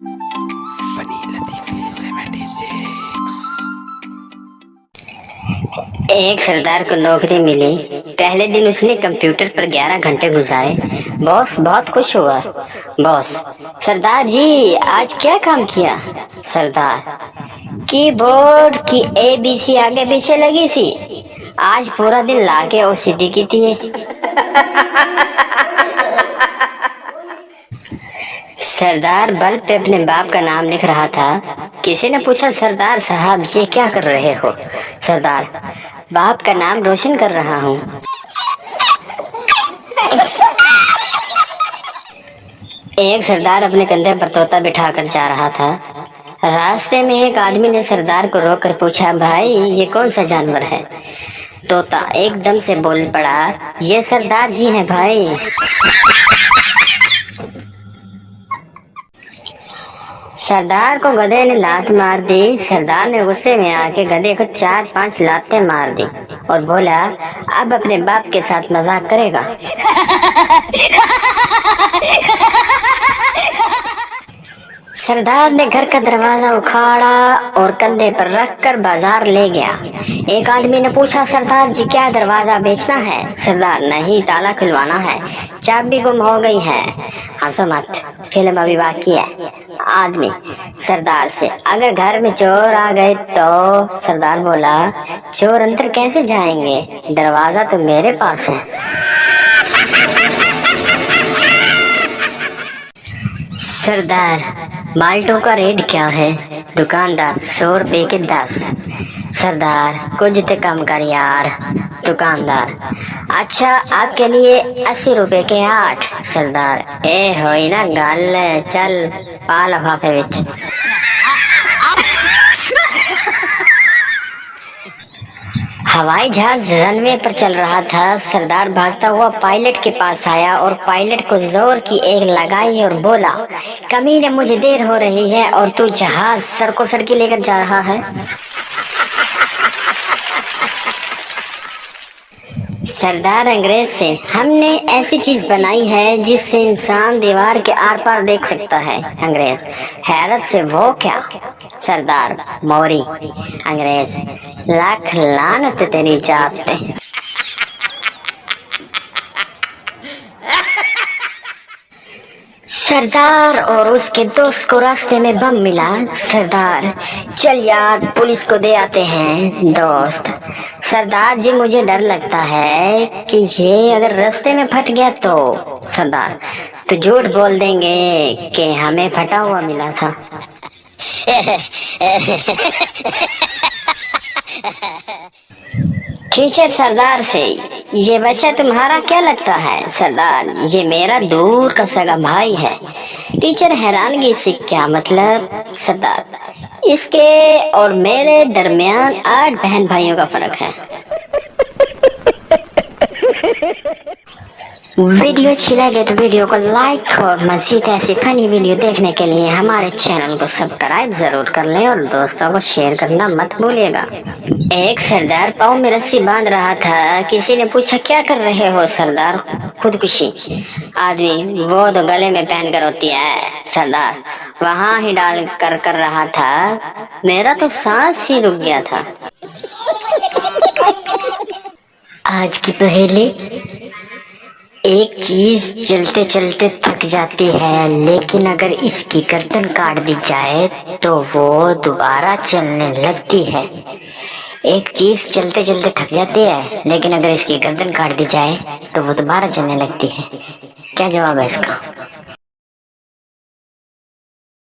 एक सरदार को नौकरी मिली। पहले दिन उसने कंप्यूटर पर 11 घंटे गुजारे। बॉस बहुत खुश हुआ। बॉस: सरदार जी, आज क्या काम किया? सरदार: कीबोर्ड की ABC आगे पीछे लगी थी। आज पूरा दिन लाके OCD की थी। सरदार बल्ब पे अपने बाप का नाम लिख रहा था। किसी ने पूछा, सरदार साहब ये क्या कर रहे हो? सरदार: बाप का नाम रोशन कर रहा हूँ। एक सरदार अपने कंधे पर तोता बिठाकर जा रहा था। रास्ते में एक आदमी ने सरदार को रोककर पूछा, भाई ये कौन सा जानवर है? तोता एकदम से बोल पड़ा, ये सरदार जी हैं भाई। सरदार को गधे ने लात मार दी। सरदार ने गुस्से में आके गधे को 4-5 लातें मार दी और बोला, अब अपने बाप के साथ मजाक करेगा। सरदार ने घर का दरवाजा उखाड़ा और कंधे पर रखकर बाजार ले गया। एक आदमी ने पूछा, सरदार जी क्या दरवाजा बेचना है? सरदार: नहीं, ताला खुलवाना है, चाबी गुम हो गई है। हंसो मत, फिल्म अभी बाकी है। आदमी सरदार से, अगर घर में चोर आ गए तो? सरदार बोला, चोर अंदर कैसे जाएंगे, दरवाजा तो मेरे पास है। सरदार: माल्टों का रेट क्या है? दुकानदार: 100 रुपए के 10। सरदार: कुछ तो कम कर यार। दुकानदार: अच्छा आपके लिए 80 रुपए के 8। सरदार: ए होई ना गल, चल पा लिफाफे विच। हवाई जहाज रनवे पर चल रहा था। सरदार भागता हुआ पायलट के पास आया और पायलट को जोर की एक लगाई और बोला, कमीने मुझे देर हो रही है और तू जहाज सड़कों सड़की लेकर जा रहा है। सरदार अंग्रेज से, हमने ऐसी चीज बनाई है जिससे इंसान दीवार के आर पार देख सकता है। अंग्रेज हैरत से, वो क्या? सरदार: मोरी। अंग्रेज: लाख लानत तेरी जात पे। सरदार और उसके दोस्त को रास्ते में बम मिला। सरदार: चल यार पुलिस को दे आते हैं। दोस्त: सरदार जी मुझे डर लगता है कि ये अगर रास्ते में फट गया तो? सरदार: तो झूठ बोल देंगे कि हमें फटा हुआ मिला था। टीचर सरदार से, ये बच्चा तुम्हारा क्या लगता है? सरदार: ये मेरा दूर का सगा भाई है। टीचर हैरानगी से, क्या मतलब? सरदार: इसके और मेरे दरमियान 8 बहन भाइयों का फर्क है। वीडियो अच्छी लगे तो वीडियो को लाइक और मज़ीद ऐसी फनी वीडियो देखने के लिए हमारे चैनल को सब्सक्राइब जरूर कर लें और दोस्तों को शेयर करना मत भूलिएगा। एक सरदार पाँव में रस्सी बांध रहा था। किसी ने पूछा, क्या कर रहे हो? सरदार: खुदकुशी। आदमी: वो तो गले में पहन कर होती है। सरदार: वहाँ ही डाल कर रहा था, मेरा तो सांस ही रुक गया था। आज की पहेली, एक चीज चलते चलते थक जाती है, लेकिन अगर इसकी गर्दन काट दी जाए तो वो दोबारा चलने लगती है। एक चीज चलते चलते थक जाती है, लेकिन अगर इसकी गर्दन काट दी जाए तो वो दोबारा चलने लगती है। क्या जवाब है इसका?